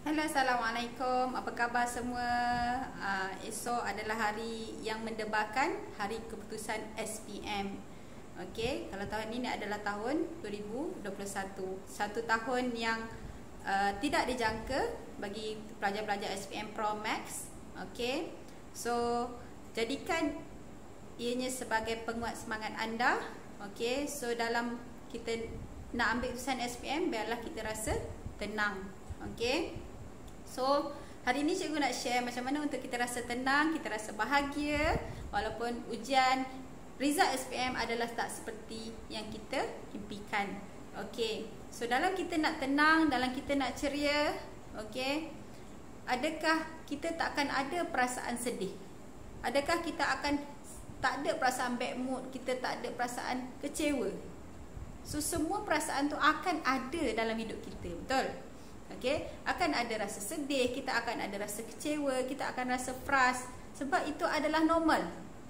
Hello, Assalamualaikum. Apa khabar semua? Esok adalah hari yang mendebarkan hari keputusan SPM. Okey, kalau tahun ini adalah tahun 2021. Satu tahun yang tidak dijangka bagi pelajar-pelajar SPM Pro Max. Okey. So, jadikan ianya sebagai penguat semangat anda. Okey, so dalam kita nak ambil keputusan SPM, biarlah kita rasa tenang. Okey. So, hari ini cikgu nak share macam mana untuk kita rasa tenang, kita rasa bahagia walaupun ujian result SPM adalah tak seperti yang kita impikan. Okey. So, dalam kita nak tenang, dalam kita nak ceria, okey, adakah kita tak akan ada perasaan sedih? Adakah kita akan tak ada perasaan bad mood, kita tak ada perasaan kecewa? So, semua perasaan tu akan ada dalam hidup kita, betul? Okey, akan ada rasa sedih, kita akan ada rasa kecewa, kita akan rasa frust, sebab itu adalah normal.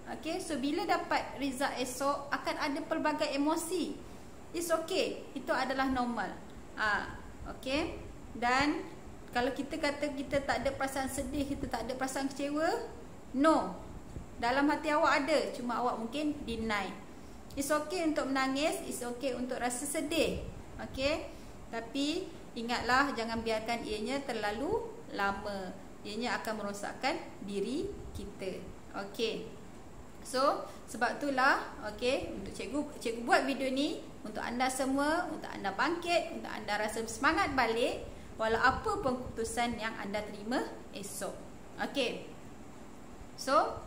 Okey, so bila dapat result esok akan ada pelbagai emosi. It's okay, itu adalah normal. Okey. Dan kalau kita kata kita tak ada perasaan sedih, kita tak ada perasaan kecewa, no. Dalam hati awak ada, cuma awak mungkin deny. It's okay untuk menangis, it's okay untuk rasa sedih. Okey. Tapi ingatlah, jangan biarkan ianya terlalu lama. Ianya akan merosakkan diri kita. Okey. So, sebab itulah, okey, untuk cikgu buat video ni untuk anda semua, untuk anda bangkit, untuk anda rasa semangat balik walau apa pun keputusan yang anda terima esok. Okey. So,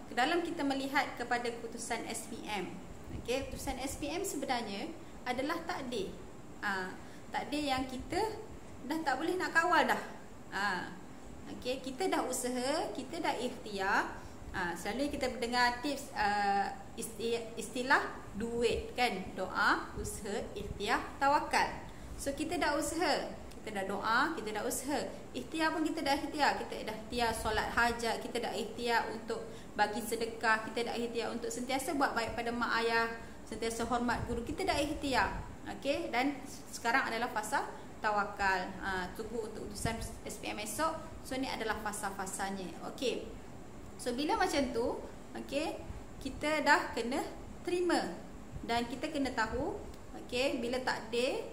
dalam kita melihat kepada keputusan SPM, okey, keputusan SPM sebenarnya adalah takdir. Takdir yang kita dah tak boleh nak kawal dah. Okey, kita dah usaha, kita dah ikhtiar. Selalu kita mendengar tips istilah duit kan, doa, usaha, ikhtiar, tawakal. So kita dah usaha, kita dah doa, kita dah usaha. Ikhtiar pun kita dah ikhtiar, kita dah ikhtiar solat hajat, kita dah ikhtiar untuk bagi sedekah, kita dah ikhtiar untuk sentiasa buat baik pada mak ayah, sentiasa hormat guru, kita dah ikhtiar. Okey, dan sekarang adalah fasa tawakal. Tunggu untuk utusan SPM esok. So ni adalah fasa-fasanya. Okey. So bila macam tu, okey, kita dah kena terima dan kita kena tahu, okey, bila takdir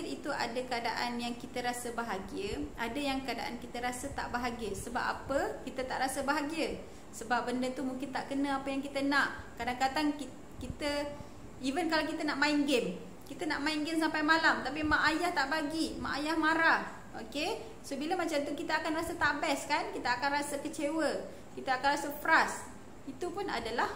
itu ada keadaan yang kita rasa bahagia, ada yang keadaan kita rasa tak bahagia. Sebab apa kita tak rasa bahagia? Sebab benda tu mungkin tak kena apa yang kita nak. Kadang-kadang kita even kalau kita nak main game, kita nak main game sampai malam, tapi mak ayah tak bagi, mak ayah marah. Okey, so bila macam tu kita akan rasa tak best kan, kita akan rasa kecewa, kita akan rasa frust. Itu pun adalah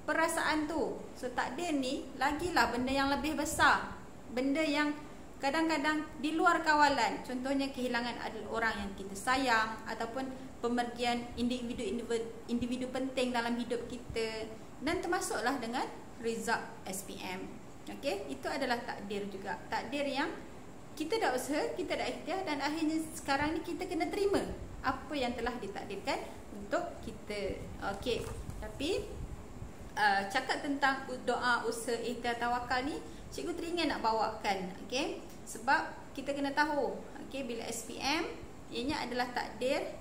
perasaan tu. So takdir ni lagilah benda yang lebih besar, benda yang kadang-kadang di luar kawalan. Contohnya kehilangan orang yang kita sayang, ataupun pemergian individu penting dalam hidup kita, dan termasuklah dengan result SPM. Okey, itu adalah takdir juga. Takdir yang kita dah usaha, kita dah ikhtiar, dan akhirnya sekarang ni kita kena terima apa yang telah ditakdirkan untuk kita. Okey, tapi cakap tentang doa, usaha, ikhtiar, tawakal ni cikgu teringin nak bawakan. Okey, sebab kita kena tahu, okey, bila SPM ianya adalah takdir.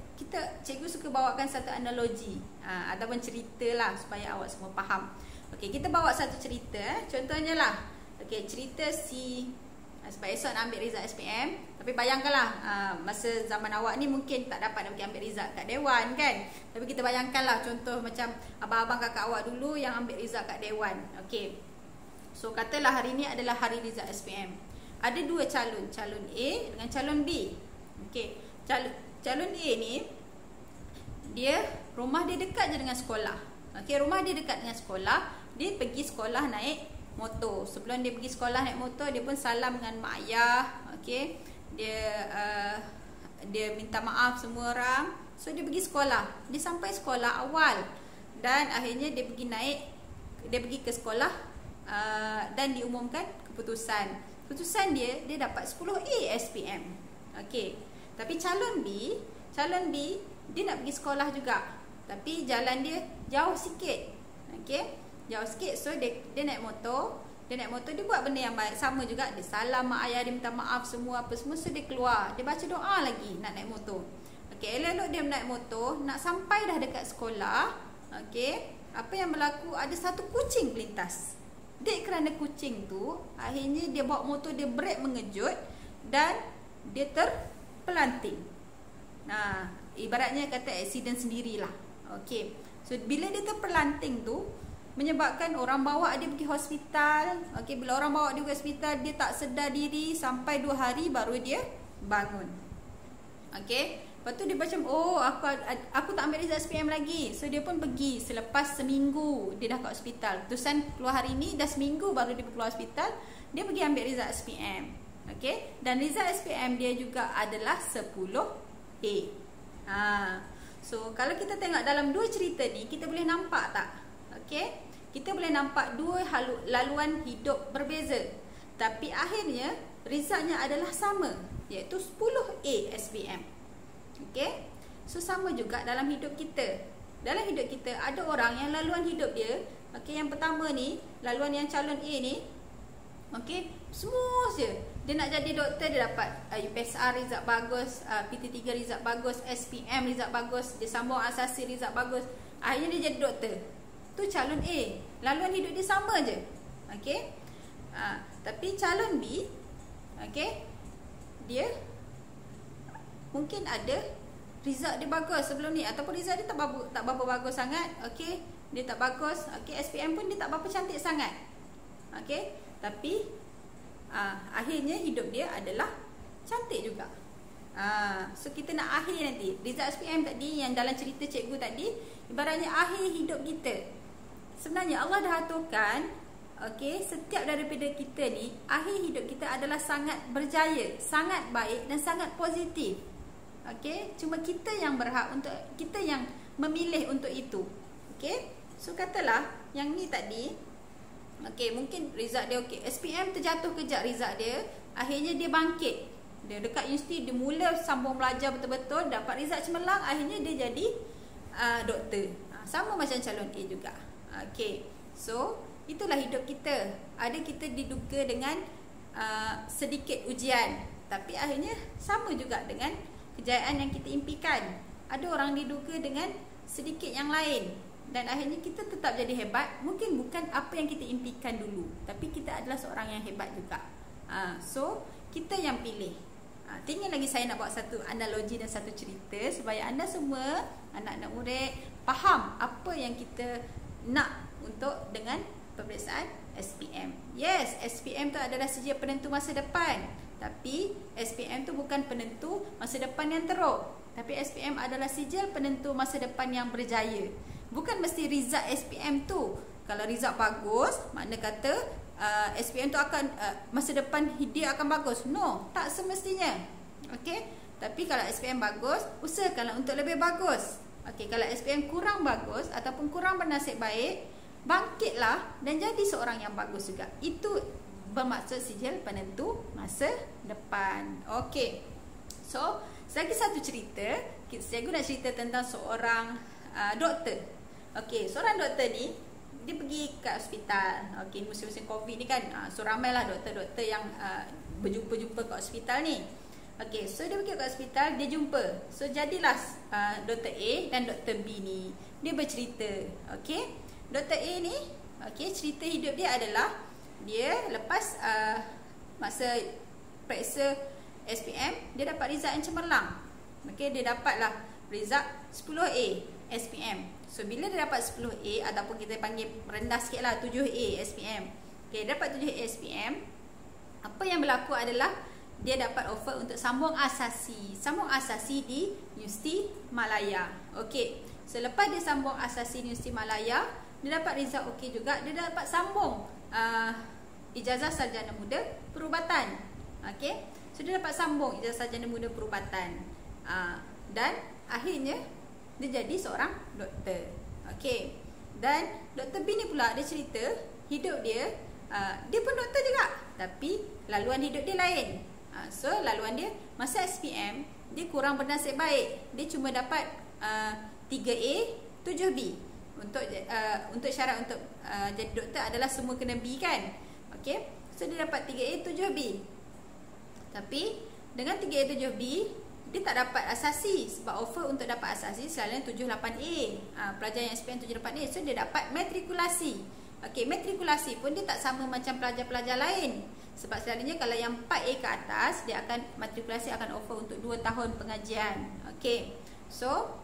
Cikgu suka bawakan satu analogi ataupun cerita lah supaya awak semua faham. Okey, kita bawa satu cerita. Contohnya lah, okey, cerita sebab esok nak ambil result SPM. Tapi bayangkanlah, masa zaman awak ni mungkin tak dapat nak pergi ambil result kat Dewan kan. Tapi kita bayangkanlah contoh macam abang-abang kakak awak dulu yang ambil result kat Dewan. Okey, so katalah hari ni adalah hari result SPM. Ada dua calon, calon A dengan calon B. Okey, calon A ni, rumah dia dekat je dengan sekolah. Okey, rumah dia dekat dengan sekolah. Dia pergi sekolah naik motor. Sebelum dia pergi sekolah naik motor, dia pun salam dengan mak ayah. Okey, dia minta maaf semua orang. So dia pergi sekolah. Dia sampai sekolah awal, dan akhirnya dia pergi ke sekolah, dan diumumkan keputusan. Keputusan dia dapat 10A SPM. Okey. Tapi calon B dia nak pergi sekolah juga, tapi jalan dia jauh sikit. Okey, jauh sikit. So dia naik motor, Dia naik motor, dia buat benda yang baik. Sama juga, dia salam mak ayah, dia minta maaf semua apa semua. So dia keluar, dia baca doa lagi nak naik motor. Okey, elok-elok dia naik motor, nak sampai dah dekat sekolah. Okey, apa yang berlaku, ada satu kucing melintas. Dek kerana kucing tu, akhirnya dia bawa motor, dia brek mengejut dan dia terpelanting. Nah, ibaratnya kata aksiden sendirilah. Okey. So bila dia terpelanting tu, menyebabkan orang bawa dia pergi hospital. Okey, bila orang bawa dia pergi hospital, dia tak sedar diri sampai 2 hari baru dia bangun. Okey. Lepas tu dia macam, oh aku tak ambil result SPM lagi. So dia pun pergi selepas seminggu dia dah kat hospital. Keputusan keluar hari ni, dah seminggu baru dia keluar hospital, dia pergi ambil result SPM. Okey. Dan result SPM dia juga adalah 10A. So kalau kita tengok dalam dua cerita ni, kita boleh nampak tak? Okey, kita boleh nampak dua laluan hidup berbeza, tapi akhirnya resultnya adalah sama, iaitu 10A SPM. Okey, so sama juga dalam hidup kita. Dalam hidup kita ada orang yang laluan hidup dia, okey, yang pertama ni, laluan yang calon A ni, okey, smooth je. Dia nak jadi doktor, dia dapat UPSR result bagus, PT3 result bagus, SPM result bagus, dia sambung asasi result bagus, akhirnya dia jadi doktor. Tu calon A, laluan hidup dia sama je. Okey. Tapi calon B, okey, dia mungkin ada result dia bagus sebelum ni, ataupun result dia tak berapa bagus sangat. Okey, dia tak bagus. Okey, SPM pun dia tak berapa cantik sangat. Okey, tapi akhirnya hidup dia adalah cantik juga. So kita nak akhir nanti result SPM tadi yang dalam cerita cikgu tadi, ibaratnya akhir hidup kita. Sebenarnya Allah dah aturkan, okey, setiap daripada kita ni, akhir hidup kita adalah sangat berjaya, sangat baik dan sangat positif. Okey, cuma kita yang berhak untuk, kita yang memilih untuk itu. Okey, so katalah yang ni tadi, okey, mungkin result dia okey, SPM terjatuh kejap result dia, akhirnya dia bangkit. Dia dekat universiti, dia mula sambung belajar betul-betul, dapat result cemerlang, akhirnya dia jadi doktor. Sama macam calon A juga. Okey, so itulah hidup kita. Ada kita diduga dengan sedikit ujian, tapi akhirnya sama juga dengan kejayaan yang kita impikan. Ada orang diduga dengan sedikit yang lain, dan akhirnya kita tetap jadi hebat. Mungkin bukan apa yang kita impikan dulu, tapi kita adalah seorang yang hebat juga. So kita yang pilih. Tinggal lagi saya nak buat satu analogi dan satu cerita supaya anda semua, anak-anak murid, faham apa yang kita nak untuk dengan peperiksaan SPM. Yes, SPM tu adalah sijil penentu masa depan. Tapi SPM tu bukan penentu masa depan yang teruk. Tapi SPM adalah sijil penentu masa depan yang berjaya. Bukan mesti result SPM tu, kalau result bagus, makna kata SPM tu akan masa depan dia akan bagus. No, tak semestinya. Okey, tapi kalau SPM bagus, usahakanlah untuk lebih bagus. Okey, kalau SPM kurang bagus ataupun kurang bernasib baik, bangkitlah dan jadi seorang yang bagus juga. Itu bermaksud sijil penentu masa depan. Okey, so lagi satu cerita. Cikgu nak cerita tentang seorang doktor. Okey, seorang doktor ni, dia pergi ke hospital. Okey, musim-musim COVID ni kan, so ramailah doktor-doktor yang berjumpa-jumpa ke hospital ni. Okey, so dia pergi ke hospital, dia jumpa. So jadilah Dr. A dan Dr. B ni, dia bercerita. Okey, Dr. A ni, okey, cerita hidup dia adalah dia lepas masa periksa SPM, dia dapat result yang cemerlang. Okey, dia dapatlah result 10A SPM. So bila dia dapat 10A ataupun kita panggil rendah sikitlah 7A SPM. Okey, dapat 7A SPM, apa yang berlaku adalah dia dapat offer untuk sambung asasi. Sambung asasi di Universiti Malaya. Okey, selepas dia sambung asasi di Universiti Malaya, dia dapat result okey juga. Dia dapat sambung ijazah sarjana muda perubatan. Okey, so dia dapat sambung ijazah sarjana muda perubatan. Dan akhirnya dia jadi seorang doktor. Okey, dan Dr. B ni pula dia cerita hidup dia, dia pun doktor juga, tapi laluan hidup dia lain. So laluan dia masa SPM, dia kurang bernasib baik. Dia cuma dapat 3A 7B. Untuk syarat untuk jadi doktor adalah semua kena B kan. Okey, so dia dapat 3A 7B. Tapi dengan 3A 7B dia tak dapat asasi, sebab offer untuk dapat asasi selalunya 78A. Pelajar yang SPM 78A, so dia dapat matrikulasi. Okey, matrikulasi pun dia tak sama macam pelajar-pelajar lain. Sebab selalunya kalau yang 4A ke atas, dia akan matrikulasi akan offer untuk 2 tahun pengajian. Okey. So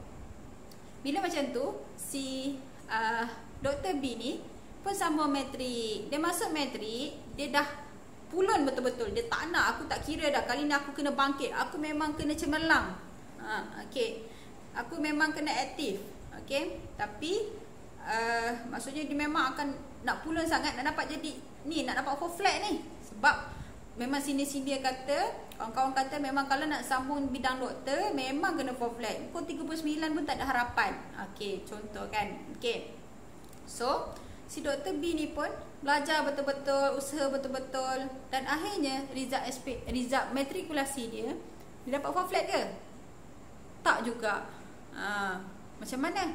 bila macam tu si Dr. B ni pun sama matrik. Dia masuk matrik, dia dah pulun betul-betul. Dia tak nak, aku tak kira dah, kali ni aku kena bangkit, aku memang kena cemerlang. Okey. Aku memang kena aktif. Okey. Tapi maksudnya dia memang akan nak pulun sangat, nak dapat jadi ni, nak dapat 4 flat ni. Sebab memang sini-sini dia kata, kawan-kawan kata memang kalau nak sambung bidang doktor memang kena 4 flat. Pukul 39 pun tak ada harapan. Okey, contoh kan. Okey. So si Dr. B ni pun belajar betul-betul, usaha betul-betul, dan akhirnya result matrikulasi dia dapat 4 flat ke? Tak juga. Macam mana?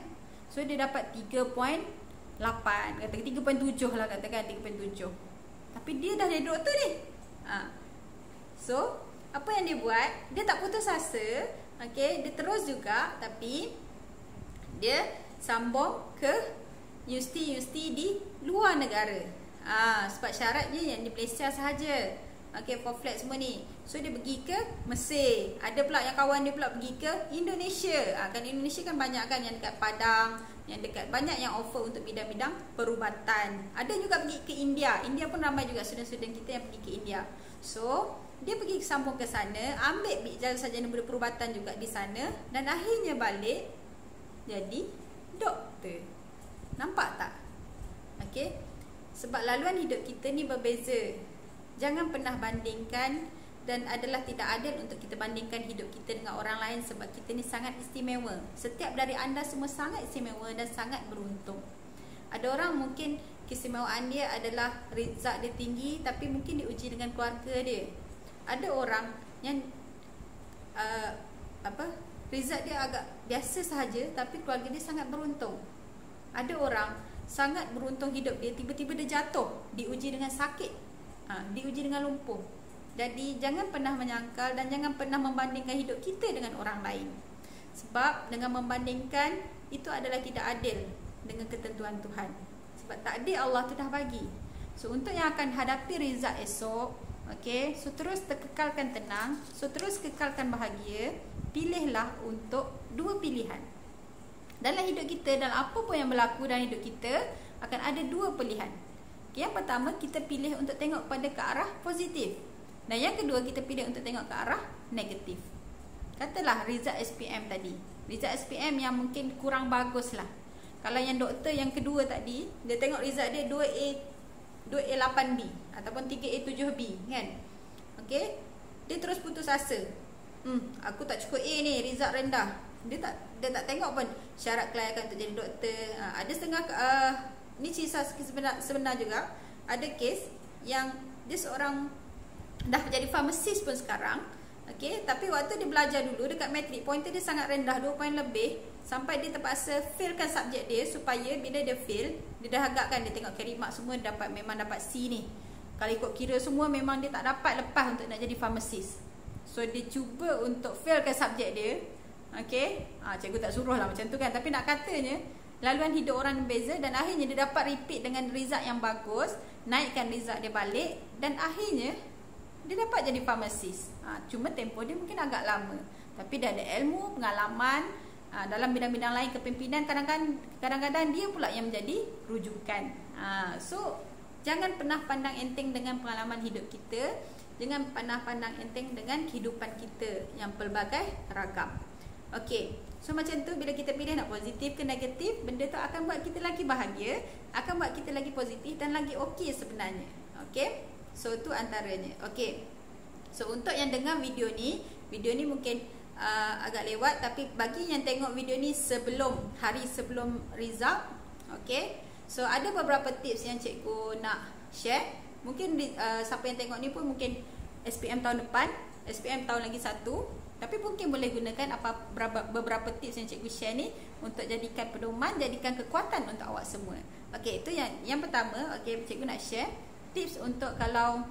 So dia dapat 3.8, kata 3.7 lah, katakan 3.7. Tapi dia dah jadi doktor ni. So apa yang dia buat? Dia tak putus asa. Okey, dia terus juga, tapi dia sambung ke universiti di luar negara. Sebab syaratnya yang di Malaysia sahaja. Okey, 4 flat semua ni. So dia pergi ke Mesir. Ada pula yang kawan dia pula pergi ke Indonesia. Kan Indonesia kan banyak kan yang dekat Padang, yang dekat banyak yang offer untuk bidang-bidang perubatan. Ada juga pergi ke India. India pun ramai juga student-student kita yang pergi ke India. So dia pergi sambung ke sana, ambil sarjana perubatan juga di sana, dan akhirnya balik jadi doktor. Nampak tak? Okey. Sebab laluan hidup kita ni berbeza. Jangan pernah bandingkan, dan adalah tidak adil untuk kita bandingkan hidup kita dengan orang lain, sebab kita ni sangat istimewa. Setiap dari anda semua sangat istimewa dan sangat beruntung. Ada orang mungkin keistimewaan dia adalah result dia tinggi, tapi mungkin diuji dengan keluarga dia. Ada orang yang result dia agak biasa sahaja, tapi keluarga dia sangat beruntung. Ada orang sangat beruntung hidup dia, tiba-tiba dia jatuh, diuji dengan sakit, diuji dengan lumpuh. Jadi jangan pernah menyangkal dan jangan pernah membandingkan hidup kita dengan orang lain. Sebab dengan membandingkan itu adalah tidak adil dengan ketentuan Tuhan. Sebab takdir Allah tu dah bagi. So untuk yang akan hadapi result esok, okey, so terus kekalkan tenang, so terus kekalkan bahagia. Pilihlah untuk 2 pilihan. Dalam hidup kita, dalam apa pun yang berlaku dalam hidup kita, akan ada 2 pilihan. Okay, yang pertama, kita pilih untuk tengok pada ke arah positif. Dan yang kedua, kita pilih untuk tengok ke arah negatif. Katalah result SPM tadi, result SPM yang mungkin kurang bagus lah. Kalau yang doktor yang kedua tadi, dia tengok result dia 2A 8B ataupun 3A 7B kan. Okey, dia terus putus asa. Aku tak cukup A ni, result rendah. Dia tak tengok pun syarat kelayakan untuk jadi doktor. Ada setengah ni kisah sebenar juga. Ada kes yang dia seorang dah jadi farmasis pun sekarang. Okey, tapi waktu dia belajar dulu dekat matrik, pointer dia sangat rendah, 2 poin lebih, sampai dia terpaksa failkan subjek dia, supaya bila dia fail, dia dah agakkan, dia tengok carry mark semua memang dapat C ni. Kalau ikut kira semua memang dia tak dapat lepas untuk nak jadi farmasis. So dia cuba untuk failkan subjek dia. Okey, cikgu tak suruh lah macam tu kan, tapi nak katanya laluan hidup orang berbeza, dan akhirnya dia dapat repeat dengan result yang bagus, naikkan result dia balik, dan akhirnya dia dapat jadi farmasis. Cuma tempoh dia mungkin agak lama, tapi dia ada ilmu, pengalaman dalam bidang-bidang lain, kepimpinan. Kadang-kadang dia pula yang menjadi rujukan. So jangan pernah pandang enteng dengan pengalaman hidup kita. Jangan pernah pandang enteng dengan kehidupan kita yang pelbagai ragam. Okey, so macam tu, bila kita pilih nak positif ke negatif, benda tu akan buat kita lagi bahagia, akan buat kita lagi positif dan lagi okey sebenarnya. Okey, so tu antaranya. Okey, so untuk yang dengar video ni mungkin agak lewat, tapi bagi yang tengok video ni hari sebelum result, okey, so ada beberapa tips yang cikgu nak share. Mungkin siapa yang tengok ni pun mungkin SPM tahun depan, SPM tahun lagi 1, tapi mungkin boleh gunakan beberapa tips yang cikgu share ni untuk jadikan pedoman, jadikan kekuatan untuk awak semua. Okey, itu yang pertama. Okey, cikgu nak share. tips untuk kalau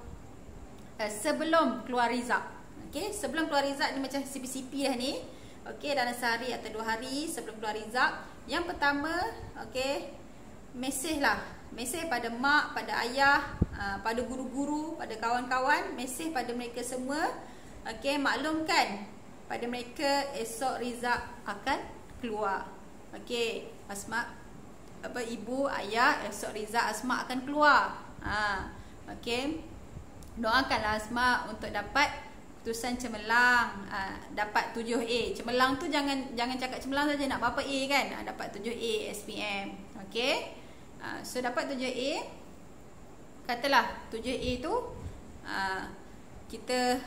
sebelum keluar result. Okey, sebelum keluar result ni macam CP-CP lah ni. Okey, dalam sehari atau 2 hari sebelum keluar result. Yang pertama, okey, mesej lah. Mesej pada mak, pada ayah, pada guru-guru, pada kawan-kawan, mesej pada mereka semua. Okey, maklumkan pada mereka esok result akan keluar. Okey, Asma, ibu, ayah, esok result Asma akan keluar. Okey, doakanlah Asma untuk dapat keputusan cemerlang, dapat 7A. Cemerlang tu jangan cakap cemerlang saja, nak berapa A kan? Dapat 7A SPM. Okey, so dapat 7A, katalah 7A tu kita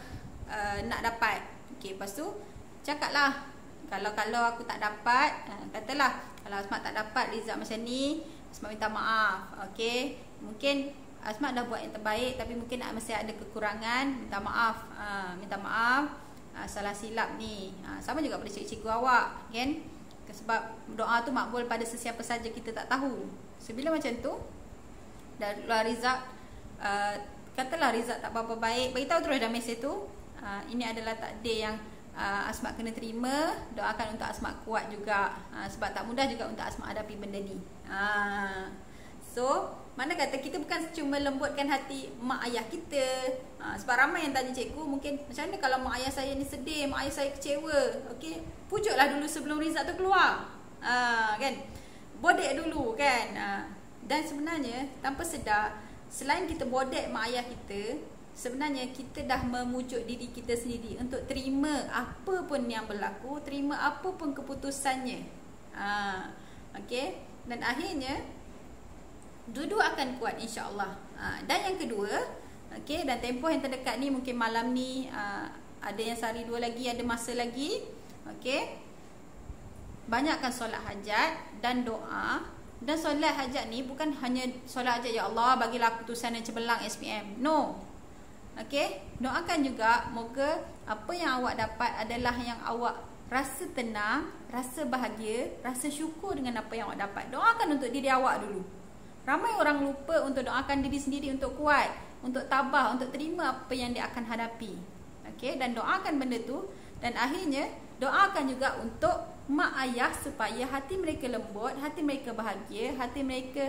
nak dapat. Okey, lepas tu cakaplah, kalau aku tak dapat, katalah kalau Asma tak dapat result macam ni, Asma minta maaf. Okey, mungkin Asma dah buat yang terbaik, tapi mungkin masih ada kekurangan. Minta maaf, salah silap ni. Sama juga pada cikgu-cikgu awak, kan? Sebab doa tu makbul pada sesiapa saja, kita tak tahu. So bila macam tu dah keluar result, katalah result tak berapa baik, beritahu terus dalam mesej tu, ini adalah takdir yang Asma kena terima. Doakan untuk Asma kuat juga, sebab tak mudah juga untuk Asma hadapi benda ni. So mana kata kita bukan cuma lembutkan hati mak ayah kita. Sebab ramai yang tanya cikgu, mungkin macam mana kalau mak ayah saya ni sedih, mak ayah saya kecewa. Okey, pujuklah dulu sebelum result tu keluar. Kan? Bodek dulu kan. Dan sebenarnya tanpa sedar, selain kita bodek mak ayah kita, sebenarnya kita dah memujuk diri kita sendiri untuk terima apa pun yang berlaku, terima apa pun keputusannya. Okey, dan akhirnya dua-dua akan kuat, insya-Allah. Dan yang kedua, okey, dan tempoh yang terdekat ni, mungkin malam ni ada yang sehari 2 lagi, ada masa lagi. Okey, banyakkan solat hajat dan doa. Dan solat hajat ni bukan hanya solat hajat, ya Allah bagilah keputusan yang cemerlang SPM. No. Okey, doakan juga moga apa yang awak dapat adalah yang awak rasa tenang, rasa bahagia, rasa syukur dengan apa yang awak dapat. Doakan untuk diri awak dulu. Ramai orang lupa untuk doakan diri sendiri untuk kuat, untuk tabah, untuk terima apa yang dia akan hadapi. Okey, dan doakan benda tu. Dan akhirnya doakan juga untuk mak ayah supaya hati mereka lembut, hati mereka bahagia, hati mereka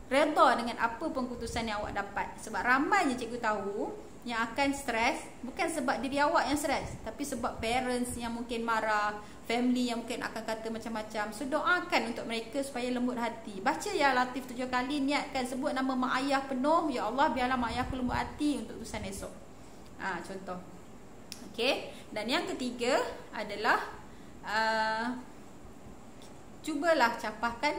redha dengan apa pun keputusan yang awak dapat. Sebab ramai je cikgu tahu yang akan stres, bukan sebab diri awak yang stres, tapi sebab parents yang mungkin marah, family yang mungkin akan kata macam-macam. So doakan untuk mereka supaya lembut hati. Baca ya Latif 7 kali, niatkan, sebut nama mak ayah penuh. Ya Allah, biarlah mak ayahku lembut hati untuk urusan esok. Contoh. Okey, dan yang ketiga adalah cubalah capahkan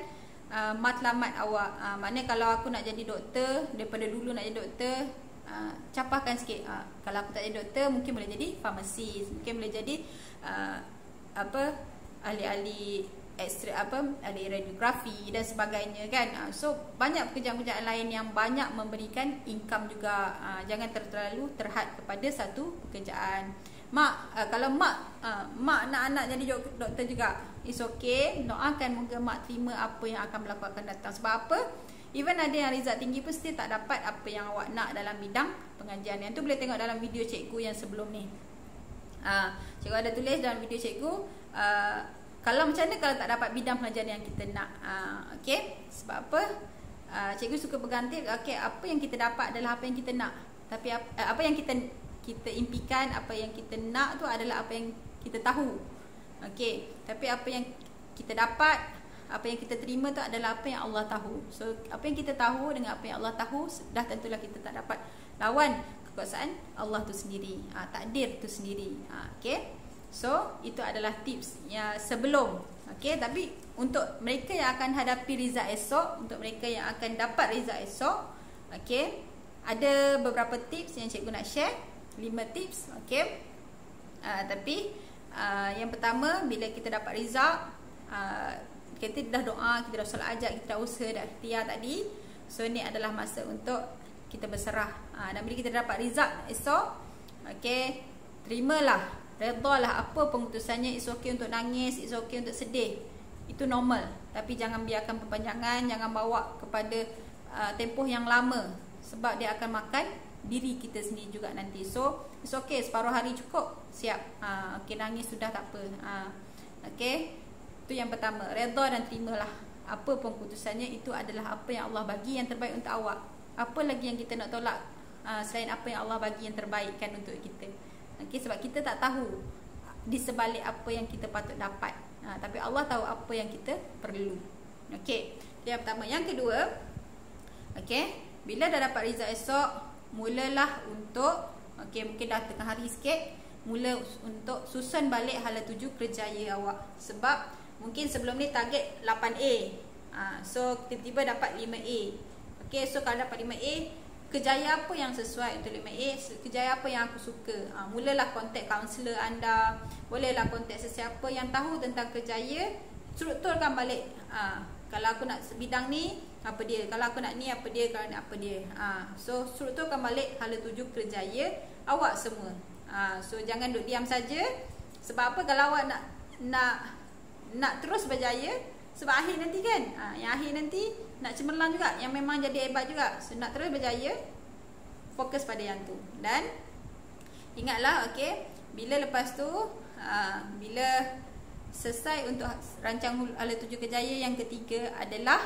matlamat awak. Maknanya kalau aku nak jadi doktor, daripada dulu nak jadi doktor, capahkan sikit. Kalau aku tak jadi doktor, mungkin boleh jadi farmasis, mungkin boleh jadi ahli-ahli ahli radiografi dan sebagainya kan. So banyak pekerjaan-pekerjaan lain yang banyak memberikan income juga. Jangan terlalu terhad kepada satu pekerjaan. Kalau mak nak anak jadi doktor juga, it's okay. Doakan moga mak terima apa yang akan berlaku akan datang. Sebab apa? Even ada yang result tinggi pun still tak dapat apa yang awak nak dalam bidang pengajian. Yang tu boleh tengok dalam video cikgu yang sebelum ni. Cikgu ada tulis dalam video cikgu, kalau macam mana kalau tak dapat bidang pengajian yang kita nak. Okay, sebab apa? Cikgu suka berganti. Okay, apa yang kita dapat adalah apa yang kita nak. Tapi apa yang kita impikan, apa yang kita nak tu adalah apa yang kita tahu. Okay, tapi apa yang kita dapat, apa yang kita terima tu adalah apa yang Allah tahu. So apa yang kita tahu dengan apa yang Allah tahu, dah tentulah kita tak dapat lawan kekuasaan Allah tu sendiri, takdir tu sendiri. Okay, so itu adalah tips yang sebelum. Okay, tapi untuk mereka yang akan hadapi result esok, untuk mereka yang akan dapat result esok, okay, ada beberapa tips yang cikgu nak share. 5 tips. Okay, tapi yang pertama, bila kita dapat result, kita dah doa, kita dah solat hajat, kita dah usaha, dah ikhtiar tadi. So ni adalah masa untuk kita berserah. Dan bila kita dapat result esok, okay, terimalah, redalah apa keputusannya. It's okay untuk nangis, it's okay untuk sedih, itu normal. Tapi jangan biarkan perpanjangan, jangan bawa kepada tempoh yang lama. sebab dia akan makan diri kita sendiri juga nanti. So it's okay, separuh hari cukup, siap. Okay, nangis sudah tak apa. Okay, itu yang pertama, redha dan terimalah apa pun keputusannya. Itu adalah apa yang Allah bagi yang terbaik untuk awak. Apa lagi yang kita nak tolak selain apa yang Allah bagi yang terbaik kan untuk kita. Okay, sebab kita tak tahu di sebalik apa yang kita patut dapat, tapi Allah tahu apa yang kita perlu. Okay, yang pertama. Yang kedua, okay, bila dah dapat result esok, mulalah untuk, okay, mungkin dah tengah hari sikit, mula untuk susun balik hala tuju kerjaya awak. Sebab mungkin sebelum ni target 8A, so tiba-tiba dapat 5A. Okay, so kalau dapat 5A, kerjaya apa yang sesuai untuk 5A, kerjaya apa yang aku suka. Mulalah kontak kaunselor anda, bolehlah kontak sesiapa yang tahu tentang kerjaya, strukturkan balik. Kalau aku nak bidang ni, apa dia, kalau aku nak ni, apa dia, kalau nak apa dia. So strukturkan balik hala tuju kerjaya awak semua. So jangan duduk diam saja. Sebab apa? Kalau awak nak terus berjaya, sebab akhir nanti kan, yang akhir nanti nak cemerlang juga, yang memang jadi hebat juga. So nak terus berjaya, fokus pada yang tu. Dan ingatlah, okay, bila lepas tu, bila selesai untuk rancang hala tuju kerjaya, yang ketiga adalah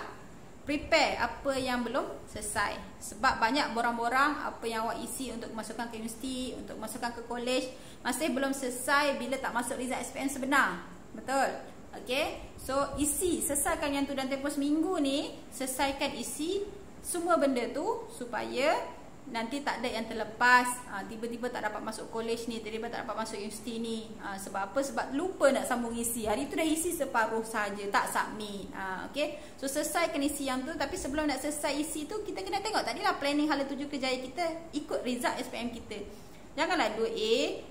prepare apa yang belum selesai. Sebab banyak borang-borang apa yang awak isi untuk masukkan ke universiti, untuk masukkan ke college, masih belum selesai bila tak masuk result SPM sebenar. Betul? Okay, so isi, selesaikan yang tu dalam tempoh seminggu ni. Selesaikan isi semua benda tu supaya nanti tak ada yang terlepas. Tiba-tiba tak dapat masuk college ni, tiba-tiba tak dapat masuk universiti ni. Sebab apa? Sebab lupa nak sambung isi. Hari tu dah isi separuh saja, tak submit. Okay, so selesaikan isi yang tu. Tapi sebelum nak selesai isi tu, kita kena tengok tadilah planning hala tuju kerjaya kita ikut result SPM kita. Janganlah 2A,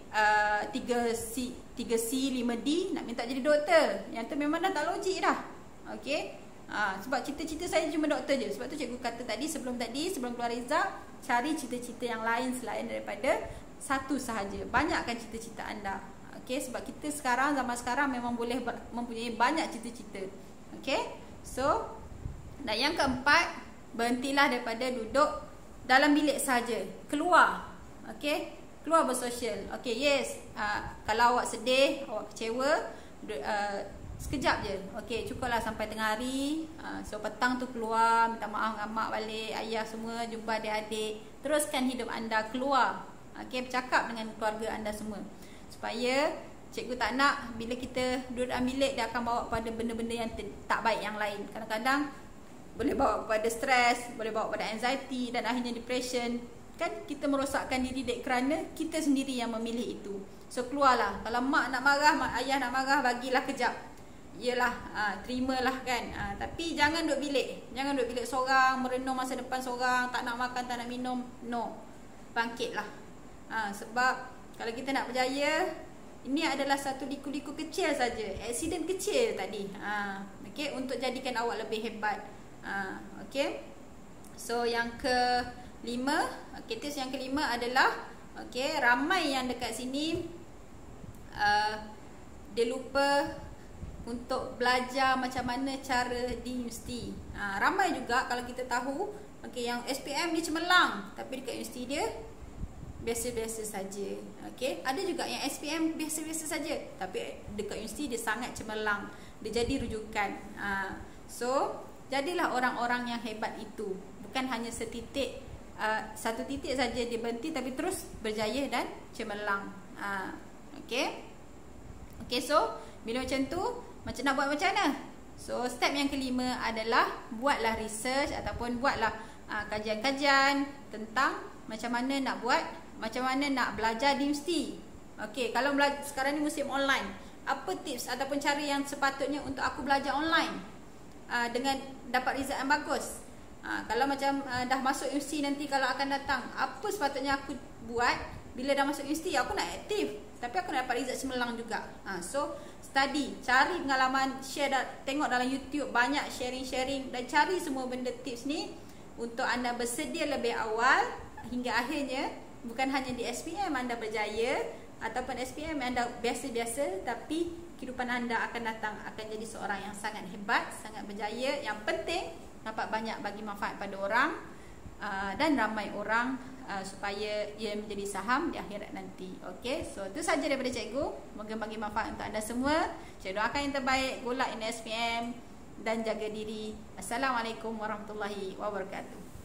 3C, 5D nak minta jadi doktor. Yang tu memang dah tak logik dah. Okay, sebab cita-cita saya cuma doktor je. Sebab tu cikgu kata tadi, sebelum keluar result, cari cita-cita yang lain selain daripada satu sahaja. Banyakkan cita-cita anda. Okay, sebab kita sekarang, zaman sekarang memang boleh mempunyai banyak cita-cita. Okay, so, dan yang keempat, berhentilah daripada duduk dalam bilik saja. Keluar. Okay, keluar bersosial. Okay, yes, kalau awak sedih, awak kecewa, sekejap je. Okay, cukuplah sampai tengah hari. So petang tu keluar, minta maaf dengan mak balik, ayah semua, jumpa adik-adik. Teruskan hidup anda, keluar. Okay, bercakap dengan keluarga anda semua. Supaya cikgu tak nak bila kita duduk dalam bilik, dia akan bawa pada benda-benda yang tak baik yang lain. Kadang-kadang boleh bawa pada stres, boleh bawa pada anxiety, dan akhirnya depression. Kan kita merosakkan diri dek kerana kita sendiri yang memilih itu. So keluarlah. Kalau mak nak marah, ayah nak marah, bagilah kejap. Yelah, terimalah kan. Tapi jangan duduk bilik. Jangan duduk bilik seorang, merenung masa depan seorang, tak nak makan, tak nak minum. No, bangkitlah. Sebab kalau kita nak berjaya, ini adalah satu liku-liku kecil saja, aksiden kecil tadi. Okay, untuk jadikan awak lebih hebat. Okay, so yang kelima, okay, tips yang kelima adalah, okay, ramai yang dekat sini dia lupa untuk belajar macam mana cara di universiti. Ramai juga kalau kita tahu, okay, yang SPM dia cemerlang, tapi dekat universiti dia biasa-biasa saja. Okay, ada juga yang SPM biasa-biasa saja, tapi dekat universiti dia sangat cemerlang, dia jadi rujukan. So jadilah orang-orang yang hebat itu. Bukan hanya setitik, satu titik saja dia berhenti, tapi terus berjaya dan cemerlang. Okay, okay, so bila macam tu, macam nak buat macam mana? So step yang kelima adalah buatlah research ataupun buatlah kajian-kajian tentang macam mana nak buat, macam mana nak belajar di universiti. Okay, kalau sekarang ni musim online, apa tips ataupun cara yang sepatutnya untuk aku belajar online dengan dapat result yang bagus? Kalau macam dah masuk universiti nanti, kalau akan datang, apa sepatutnya aku buat bila dah masuk universiti? Aku nak aktif, tapi aku nak dapat result cemerlang juga. So study, cari pengalaman, share, tengok dalam YouTube, banyak sharing-sharing, dan cari semua benda tips ni untuk anda bersedia lebih awal hingga akhirnya bukan hanya di SPM anda berjaya ataupun SPM anda biasa-biasa, tapi kehidupan anda akan datang akan jadi seorang yang sangat hebat, sangat berjaya. Yang penting dapat banyak bagi manfaat pada orang, dan ramai orang supaya ia menjadi saham di akhirat nanti. Okey, so itu saja daripada cikgu. Moga bagi manfaat untuk anda semua. Cikgu doakan yang terbaik, good luck in SPM dan jaga diri. Assalamualaikum warahmatullahi wabarakatuh.